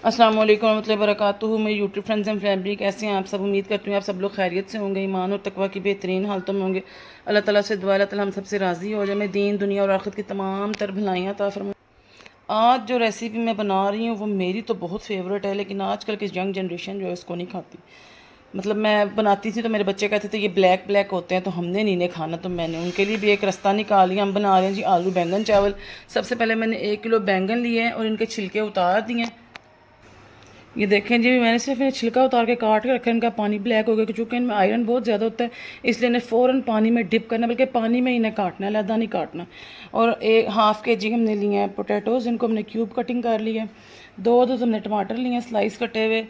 अस्सलाम वालेकुम रहमतुल्लाहि व बरकातुहू। मेरी यूट्यूब फ्रेंड्स एंड फैमिली, कैसे हैं आप सब? उम्मीद करती हूँ आप सब लोग खैरियत से होंगे, ईमान और तकवा की बेहतरीन हालतों में होंगे। अल्लाह ताला से दुआ, अल्लाह ताला हम सबसे राज़ी हो जाए, मैं दीन दुनिया और आखिरत की तमाम तर भलाइयाँ अता फरमाए। आज जो रेसिपी मैं बना रही हूँ वो मेरी तो बहुत फेवरेट है, लेकिन आजकल की यंग जनरेशन जो है उसको नहीं खाती। मतलब मैं बनाती थी तो मेरे बच्चे कहते थे ये ब्लैक ब्लैक होते हैं तो हमने नहीं इन्हें खाना, तो मैंने उनके लिए भी एक रास्ता निकाल लिया। हम बना रहे हैं जी आलू बैंगन चावल। सबसे पहले मैंने 1 किलो बैंगन लिए हैं और इनके छिलके उतार दिए हैं। ये देखें जी, मैंने सिर्फ इन्हें छिलका उतार के काट के रखा है। इनका पानी ब्लैक हो गया क्योंकि इनमें आयरन बहुत ज़्यादा होता है, इसलिए इन्हें फ़ौरन पानी में डिप करना, बल्कि पानी में इन्हें काटना है, लहदा नहीं काटना। और एक हाफ़ के जी हमने लिए हैं पोटैटोज़, इनको हमने क्यूब कटिंग कर लिया है। दो हमने टमाटर लिए हैं स्लाइस कटे हुए।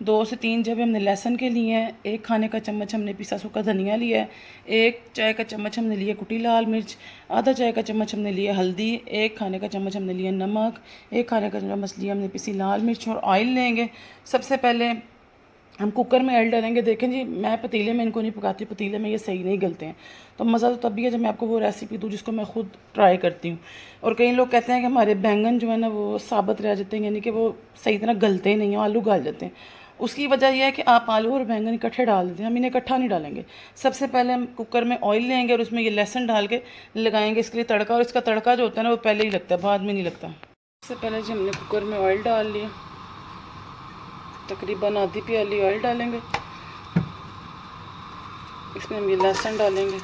2 से 3 जब हमने लहसुन के लिए हैं। 1 खाने का चम्मच हमने पिसा सूखा धनिया लिया है। 1 चाय का चम्मच हमने लिया कुटी लाल मिर्च। आधा चाय का चम्मच हमने लिया हल्दी। 1 खाने का चम्मच हमने लिया नमक। 1 खाने का चम्मच लिया हमने पिसी लाल मिर्च। और ऑयल लेंगे। सबसे पहले हम कुकर में ऑयल डालेंगे। देखें जी, मैं पतीले में इनको नहीं पकाती, पतीले में ये सही नहीं गलते हैं। तो मज़ा तो तब भी है जब मैं आपको वो रेसिपी दूँ जिसको मैं खुद ट्राई करती हूँ। और कई लोग कहते हैं कि हमारे बैंगन जो है ना वो साबुत रह जाते हैं, यानी कि वो सही तरह गलते नहीं हैं, आलू गल जाते हैं। उसकी वजह यह है कि आप आलू और बैंगन इकट्ठे डाल देते हैं, हम इन्हें इकट्ठा नहीं डालेंगे। सबसे पहले हम कुकर में ऑयल लेंगे और उसमें ये लहसुन डाल के लगाएंगे इसके लिए तड़का। और इसका तड़का जो होता है ना वो पहले ही लगता है, बाद में नहीं लगता। सबसे पहले जी हमने कुकर में ऑयल डाल लिया, तकरीबन आधी प्याली ऑयल डालेंगे। इसमें हम ये लहसुन डालेंगे,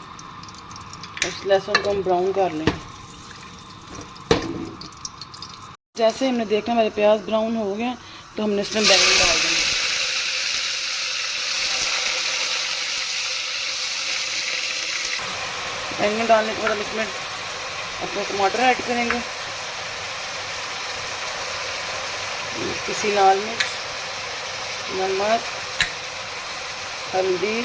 उस लहसुन को हम ब्राउन कर लेंगे। जैसे हमने देखा हमारे प्याज ब्राउन हो गए तो हमने इसमें बैंगन डाल देंगे। बैंगन डालने के बाद हम इसमें अपने टमाटर ऐड करेंगे, किसी लाल मिर्च, नमक, हल्दी,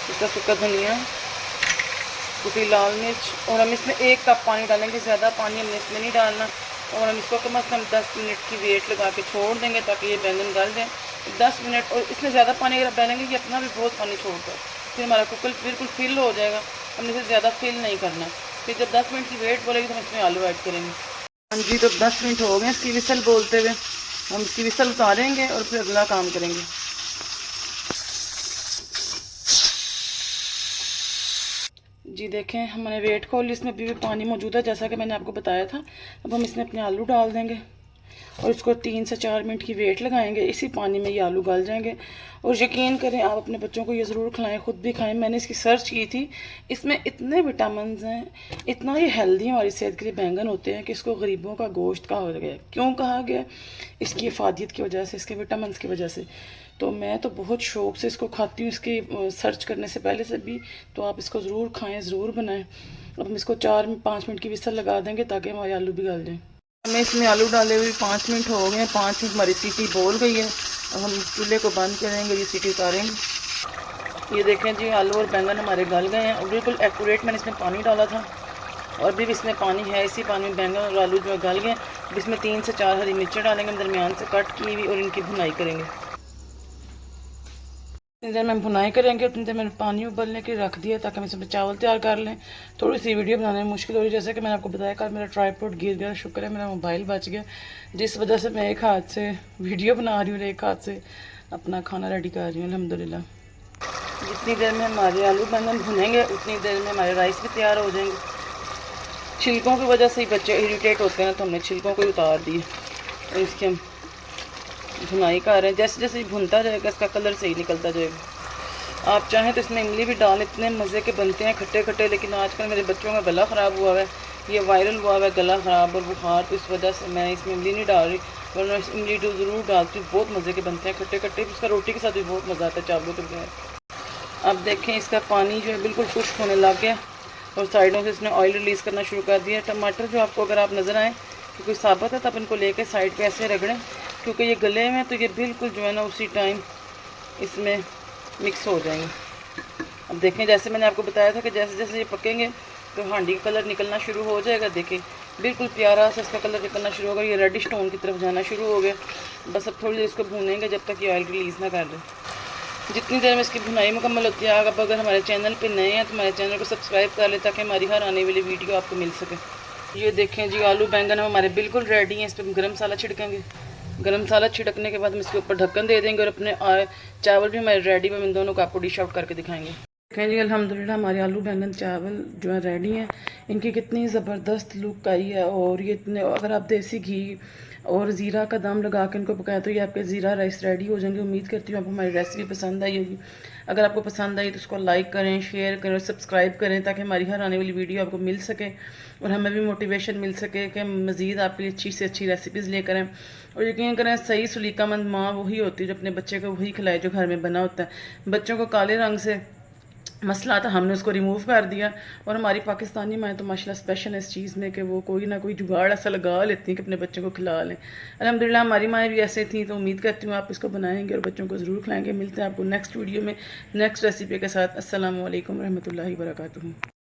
इसका सूखा धनिया, कुटी लाल मिर्च। और हम इसमें 1 कप पानी डालेंगे, ज़्यादा पानी हमने इसमें नहीं डालना। और हम इसको कम से कम 10 मिनट की वेट लगा के छोड़ देंगे ताकि ये बैंगन गल जाए। 10 मिनट। और इसमें ज़्यादा पानी अगर आप डालेंगे ये अपना भी बहुत पानी छोड़ता है, फिर हमारा कुकर बिल्कुल फिल हो जाएगा। हमने इसे ज़्यादा फिल नहीं करना। फिर जब 10 मिनट की वेट बोलेगी तो हम इसमें आलू ऐड करेंगे। हाँ जी, तो 10 मिनट हो गए इसकी विसल बोलते हुए। हम इसकी विसल उतारेंगे और फिर अगला काम करेंगे। जी देखें, हमने वेट खोल, इसमें अभी भी पानी मौजूद है जैसा कि मैंने आपको बताया था। अब हम इसमें अपने आलू डाल देंगे और इसको 3 से 4 मिनट की वेट लगाएंगे। इसी पानी में ये आलू गल जाएंगे। और यकीन करें, आप अपने बच्चों को ये ज़रूर खिलाएं, ख़ुद भी खाएं। मैंने इसकी सर्च की थी, इसमें इतने विटामिन हैं, इतना ये हेल्दी हमारी सेहत के लिए बैंगन होते हैं कि इसको गरीबों का गोश्त कहा गया। क्यों कहा गया? इसकी अफादियत की वजह से, इसके विटामिन की वजह से। तो मैं तो बहुत शौक़ से इसको खाती हूँ, इसकी सर्च करने से पहले से भी। तो आप इसको ज़रूर खाएँ, ज़रूर बनाएं। अब हम इसको 4-5 मिनट की विसल लगा देंगे ताकि हमारे आलू भी गल जाएँ। हमें इसमें आलू डाले हुए 5 मिनट हो गए हैं। 5 मिनट हमारी सीटी बोल गई है। अब हम चूल्हे को बंद करेंगे, ये सीटी उतारेंगे। ये देखें जी, आलू और बैंगन हमारे गल गए हैं और बिल्कुल एक्यूरेट मैंने इसमें पानी डाला था और भी इसमें पानी है। इसी पानी में बैंगन और आलू जो है गल गए। अब इसमें 3 से 4 हरी मिर्चें डालेंगे दरमियान से कट की हुई और इनकी भुनाई करेंगे। इतनी देर में भुनाई करेंगे, उतनी देर मैंने पानी उबलने के रख दिया ताकि हम इसमें चावल तैयार कर लें। थोड़ी सी वीडियो बनाने में मुश्किल हो रही है, जैसे कि मैंने आपको बताया कल मेरा ट्राइपॉड गिर गया। शुक्र है मेरा मोबाइल बच गया, जिस वजह से मैं एक हाथ से वीडियो बना रही हूँ और एक हाथ से अपना खाना रेडी कर रही हूँ अल्हम्दुलिल्लाह। जितनी देर में हमारे आलू बैंगन भुनेंगे उतनी देर में हमारे राइस भी तैयार हो जाएंगे। छिलकों की वजह से ही बच्चे इरीटेट होते हैं, तो हमने छिलकों को ही उतार दिए और इसकी हम भुनाई कर रहे हैं। जैसे जैसे भुनता जाएगा इसका कलर सही निकलता जाएगा। आप चाहें तो इसमें इमली भी डाल, इतने मज़े के बनते हैं खट्टे खट्टे। लेकिन आजकल मेरे बच्चों का गला ख़राब हुआ है, ये वायरल हुआ है गला ख़राब और बुखार, तो इस वजह से मैं इसमें इमली नहीं डाल रही, वरना इमली तो ज़रूर डालती हूँ। बहुत मज़े के बनते हैं खट्टे खट्टे, इसका रोटी के साथ भी बहुत मज़ा आता है चावलों के बगैर। अब देखें इसका पानी जो है बिल्कुल खुश्क होने लग गया और साइडों से इसने ऑयल रिलीज़ करना शुरू कर दिया। टमाटर जो आपको अगर आप नज़र आए कि कोई साबुत है तब इनको लेके साइड पे ऐसे रगड़ें, क्योंकि ये गले में तो ये बिल्कुल जो है ना उसी टाइम इसमें मिक्स हो जाएंगे। अब देखें, जैसे मैंने आपको बताया था कि जैसे जैसे ये पकेंगे तो हांडी का कलर निकलना शुरू हो जाएगा। देखें बिल्कुल प्यारा सा इसका कलर निकलना शुरू होगा, ये रेडिश टोन की तरफ जाना शुरू हो गया। बस अब थोड़ी देर इसको भूनेंगे जब तक ये ऑयल रिलीज़ ना कर दे। जितनी देर में इसकी भुनाई मुकम्मल होती है, आप अगर हमारे चैनल पे नए हैं तो हमारे चैनल को सब्सक्राइब कर लें ताकि हमारी हर आने वाली वीडियो आपको मिल सके। ये देखें जी, आलू बैंगन हमारे बिल्कुल रेडी हैं। इस पर हम गर्म मसाला छिड़केंगे। गरम मसाला छिड़कने के बाद हम इसके ऊपर ढक्कन दे देंगे और अपने चावल भी हमारे रेडी में इन दोनों को आपको डिश आउट करके दिखाएंगे। देखें जी अल्हम्दुलिल्लाह हमारे आलू बैंगन चावल जो है रेडी हैं। इनकी कितनी ज़बरदस्त लुक आई है और ये इतने, अगर आप देसी घी और ज़ीरा का दम लगा के इनको पकाए तो ये आपके ज़ीरा राइस रेडी हो जाएंगे। उम्मीद करती हूँ आपको हमारी रेसिपी पसंद आई होगी। अगर आपको पसंद आई तो उसको लाइक करें, शेयर करें और सब्सक्राइब करें ताकि हमारी हर आने वाली वीडियो आपको मिल सके और हमें भी मोटिवेशन मिल सके कि मज़ीद आपके लिए अच्छी से अच्छी रेसिपीज़ लेकर आएँ। और यकीन करें सही सलीकामंद माँ वही होती है जो अपने बच्चे को वही खिलाए जो घर में बना होता है। बच्चों को काले रंग से मसला था, हमने उसको रिमूव कर दिया और हमारी पाकिस्तानी माएँ तो माशाल्लाह स्पेशल है इस चीज़ में कि वो कोई ना कोई जुगाड़ ऐसा लगा लेती हैं कि अपने बच्चों को खिला लें। अल्हम्दुलिल्लाह हमारी माएँ भी ऐसे थी, तो उम्मीद करती हूँ आप इसको बनाएंगे और बच्चों को ज़रूर खिलाएंगे। मिलते हैं आपको नेक्स्ट वीडियो में नेक्स्ट रेसिपी के साथ। अस्सलामु अलैकुम रहमतुल्लाहि व बरकातुहू।